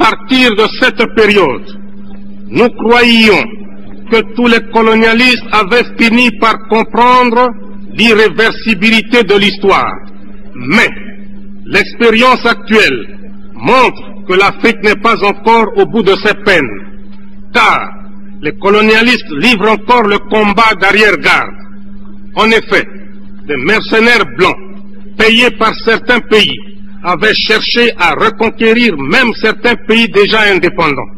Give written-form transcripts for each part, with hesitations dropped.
partir de cette période, nous croyions que tous les colonialistes avaient fini par comprendre l'irréversibilité de l'histoire. Mais l'expérience actuelle montre que l'Afrique n'est pas encore au bout de ses peines, car les colonialistes livrent encore le combat d'arrière-garde. En effet, des mercenaires blancs, payés par certains pays, avaient cherché à reconquérir même certains pays déjà indépendants.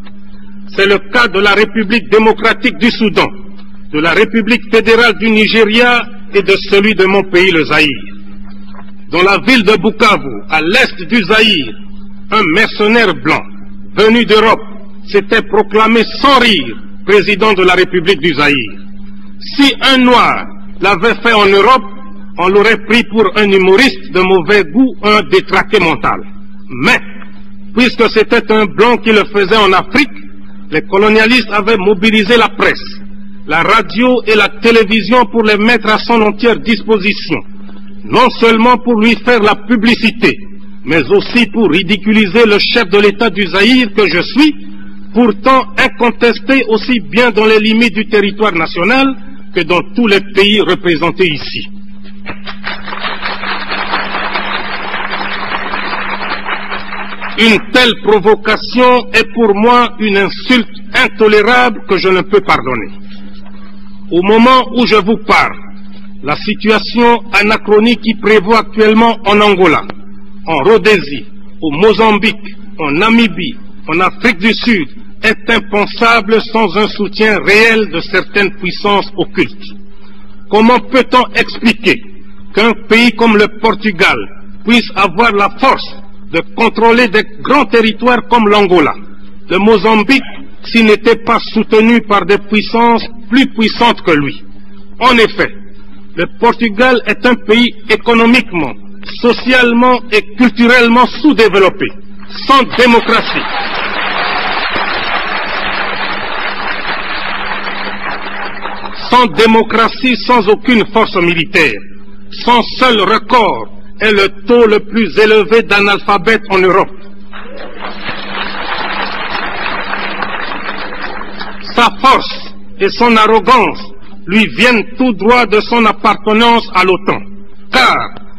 C'est le cas de la République démocratique du Soudan, de la République fédérale du Nigeria et de celui de mon pays, le Zaïre. Dans la ville de Bukavu, à l'est du Zaïre, un mercenaire blanc, venu d'Europe, s'était proclamé sans rire président de la République du Zaïre. Si un noir l'avait fait en Europe, on l'aurait pris pour un humoriste de mauvais goût, un détraqué mental. Mais, puisque c'était un blanc qui le faisait en Afrique, les colonialistes avaient mobilisé la presse, la radio et la télévision pour les mettre à son entière disposition, non seulement pour lui faire la publicité, mais aussi pour ridiculiser le chef de l'État du Zaïre que je suis, pourtant incontesté aussi bien dans les limites du territoire national que dans tous les pays représentés ici. Une telle provocation est pour moi une insulte intolérable que je ne peux pardonner. Au moment où je vous parle, la situation anachronique qui prévaut actuellement en Angola, en Rhodésie, au Mozambique, en Namibie, en Afrique du Sud, est impensable sans un soutien réel de certaines puissances occultes. Comment peut-on expliquer qu'un pays comme le Portugal puisse avoir la force de contrôler des grands territoires comme l'Angola, le Mozambique, s'il n'était pas soutenu par des puissances plus puissantes que lui? En effet, le Portugal est un pays économiquement, socialement et culturellement sous-développé, sans démocratie. Sans démocratie, sans aucune force militaire. Son seul record est le taux le plus élevé d'analphabètes en Europe. Sa force et son arrogance lui viennent tout droit de son appartenance à l'OTAN, car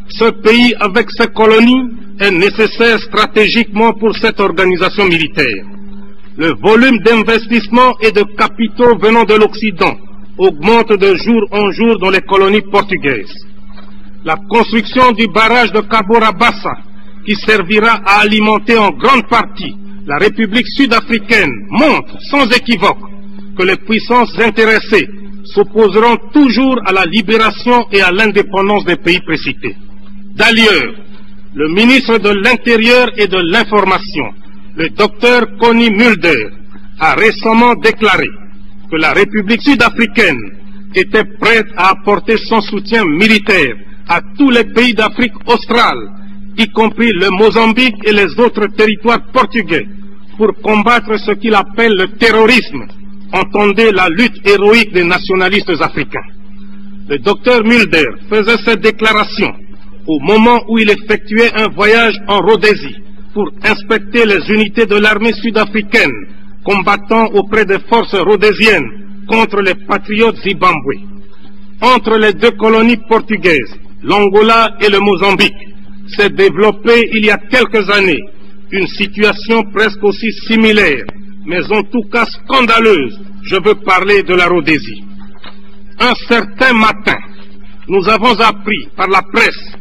ce pays avec ses colonies est nécessaire stratégiquement pour cette organisation militaire. Le volume d'investissement et de capitaux venant de l'Occident augmente de jour en jour dans les colonies portugaises. La construction du barrage de Cabora Bassa, qui servira à alimenter en grande partie la République sud-africaine, montre sans équivoque que les puissances intéressées s'opposeront toujours à la libération et à l'indépendance des pays précités. D'ailleurs, le ministre de l'Intérieur et de l'Information, le docteur Connie Mulder, a récemment déclaré que la République sud-africaine était prête à apporter son soutien militaire à tous les pays d'Afrique australe, y compris le Mozambique et les autres territoires portugais, pour combattre ce qu'il appelle le terrorisme, entendez la lutte héroïque des nationalistes africains. Le docteur Mulder faisait cette déclaration au moment où il effectuait un voyage en Rhodésie pour inspecter les unités de l'armée sud-africaine combattant auprès des forces rhodésiennes contre les patriotes zimbabwe. Entre les deux colonies portugaises, l'Angola et le Mozambique, s'est développée il y a quelques années une situation presque aussi similaire, mais en tout cas scandaleuse. Je veux parler de la Rhodésie. Un certain matin, nous avons appris par la presse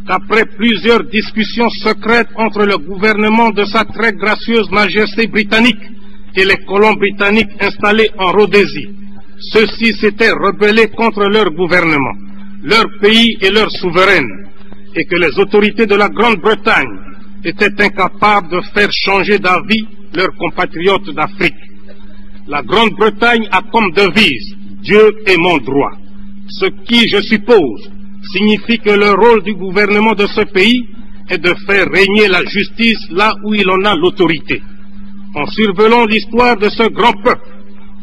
qu'après plusieurs discussions secrètes entre le gouvernement de sa très gracieuse majesté britannique et les colons britanniques installés en Rhodésie, ceux-ci s'étaient rebellés contre leur gouvernement, leur pays et leur souveraine, et que les autorités de la Grande-Bretagne étaient incapables de faire changer d'avis leurs compatriotes d'Afrique. La Grande-Bretagne a comme devise « Dieu est mon droit », ce qui, je suppose, signifie que le rôle du gouvernement de ce pays est de faire régner la justice là où il en a l'autorité. En survolant l'histoire de ce grand peuple,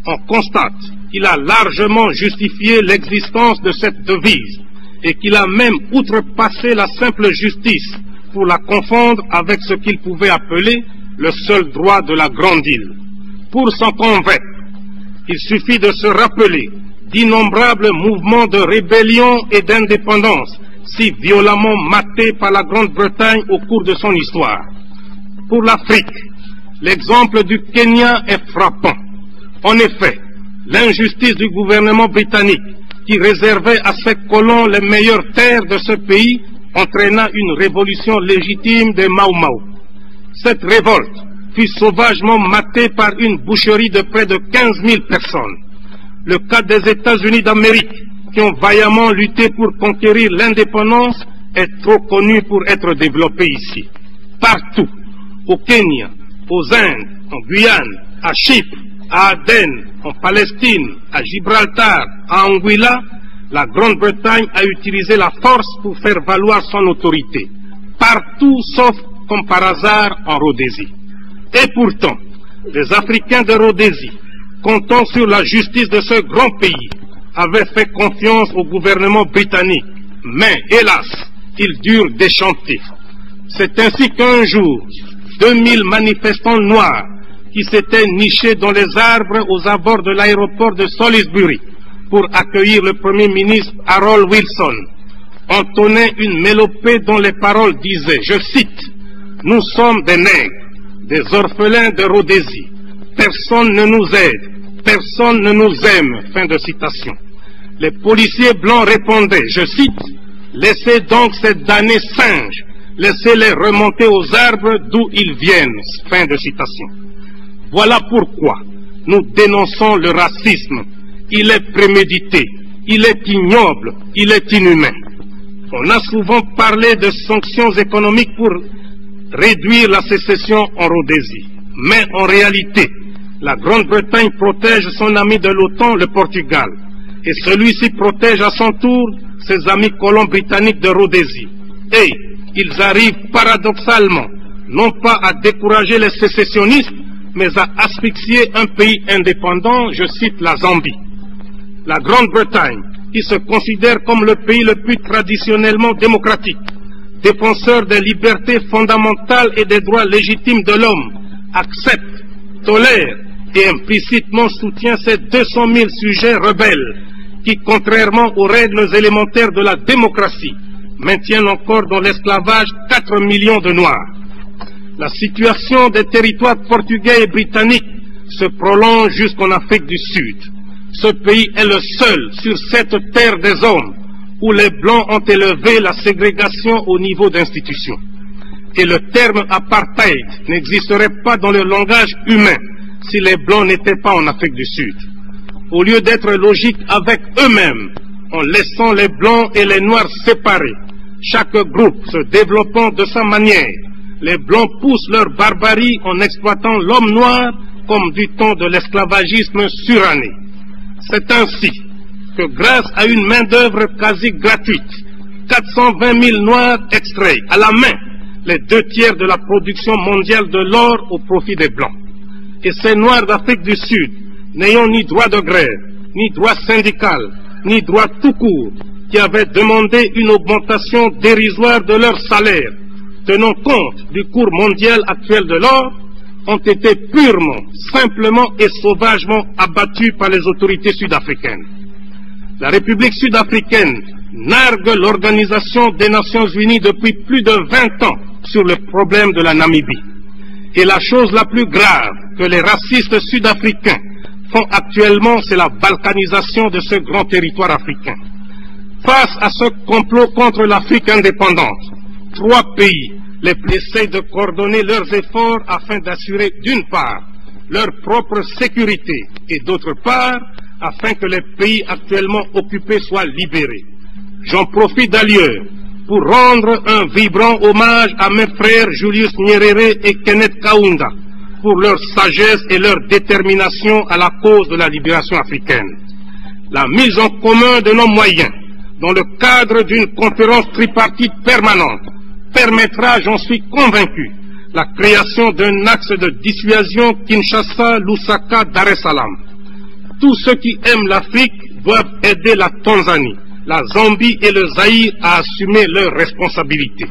on constate qu'il a largement justifié l'existence de cette devise et qu'il a même outrepassé la simple justice pour la confondre avec ce qu'il pouvait appeler le seul droit de la grande île. Pour s'en convaincre, il suffit de se rappeler d'innombrables mouvements de rébellion et d'indépendance si violemment matés par la Grande-Bretagne au cours de son histoire. Pour l'Afrique, l'exemple du Kenya est frappant. En effet, l'injustice du gouvernement britannique qui réservait à ses colons les meilleures terres de ce pays entraîna une révolution légitime des Mau Mau. Cette révolte fut sauvagement matée par une boucherie de près de 15 000 personnes. Le cas des États-Unis d'Amérique, qui ont vaillamment lutté pour conquérir l'indépendance, est trop connu pour être développé ici. Partout, au Kenya, aux Indes, en Guyane, à Chypre, à Aden, en Palestine, à Gibraltar, à Anguilla, la Grande-Bretagne a utilisé la force pour faire valoir son autorité. Partout sauf, comme par hasard, en Rhodésie. Et pourtant, les Africains de Rhodésie, comptant sur la justice de ce grand pays, avaient fait confiance au gouvernement britannique. Mais, hélas, ils durent déchanter. C'est ainsi qu'un jour, 2000 manifestants noirs qui s'étaient nichés dans les arbres aux abords de l'aéroport de Salisbury pour accueillir le Premier ministre Harold Wilson, entonnaient une mélopée dont les paroles disaient, je cite, « Nous sommes des nègres, des orphelins de Rhodésie. Personne ne nous aide, personne ne nous aime. » Fin de citation. Les policiers blancs répondaient, je cite, « Laissez donc ces damnés singes, laissez-les remonter aux arbres d'où ils viennent. » Fin de citation. Voilà pourquoi nous dénonçons le racisme. Il est prémédité, il est ignoble, il est inhumain. On a souvent parlé de sanctions économiques pour réduire la sécession en Rhodésie. Mais en réalité, la Grande-Bretagne protège son ami de l'OTAN, le Portugal, et celui-ci protège à son tour ses amis colons britanniques de Rhodésie. Et ils arrivent paradoxalement, non pas à décourager les sécessionnistes, mais à asphyxier un pays indépendant, je cite la Zambie. La Grande-Bretagne, qui se considère comme le pays le plus traditionnellement démocratique, défenseur des libertés fondamentales et des droits légitimes de l'homme, accepte, tolère et implicitement soutient ces 200 000 sujets rebelles qui, contrairement aux règles élémentaires de la démocratie, maintiennent encore dans l'esclavage 4 millions de Noirs. La situation des territoires portugais et britanniques se prolonge jusqu'en Afrique du Sud. Ce pays est le seul sur cette terre des hommes où les Blancs ont élevé la ségrégation au niveau d'institutions. Et le terme apartheid n'existerait pas dans le langage humain si les Blancs n'étaient pas en Afrique du Sud. Au lieu d'être logiques avec eux-mêmes, en laissant les Blancs et les Noirs séparés, chaque groupe se développant de sa manière, les Blancs poussent leur barbarie en exploitant l'homme noir comme du temps de l'esclavagisme suranné. C'est ainsi que grâce à une main-d'œuvre quasi gratuite, 420 000 Noirs extraient à la main les 2/3 de la production mondiale de l'or au profit des Blancs. Et ces Noirs d'Afrique du Sud, n'ayant ni droit de grève, ni droit syndical, ni droit tout court, qui avaient demandé une augmentation dérisoire de leur salaire, tenant compte du cours mondial actuel de l'or, ont été purement, simplement et sauvagement abattus par les autorités sud-africaines. La République sud-africaine nargue l'Organisation des Nations Unies depuis plus de 20 ans sur le problème de la Namibie. Et la chose la plus grave que les racistes sud-africains font actuellement, c'est la balkanisation de ce grand territoire africain. Face à ce complot contre l'Afrique indépendante, 3 pays essayent de coordonner leurs efforts afin d'assurer d'une part leur propre sécurité et d'autre part afin que les pays actuellement occupés soient libérés. J'en profite d'ailleurs pour rendre un vibrant hommage à mes frères Julius Nyerere et Kenneth Kaunda pour leur sagesse et leur détermination à la cause de la libération africaine. La mise en commun de nos moyens dans le cadre d'une conférence tripartite permanente permettra, j'en suis convaincu, la création d'un axe de dissuasion Kinshasa-Lusaka-Dar es Salaam. Tous ceux qui aiment l'Afrique doivent aider la Tanzanie, la Zambie et le Zaïre à assumer leurs responsabilités.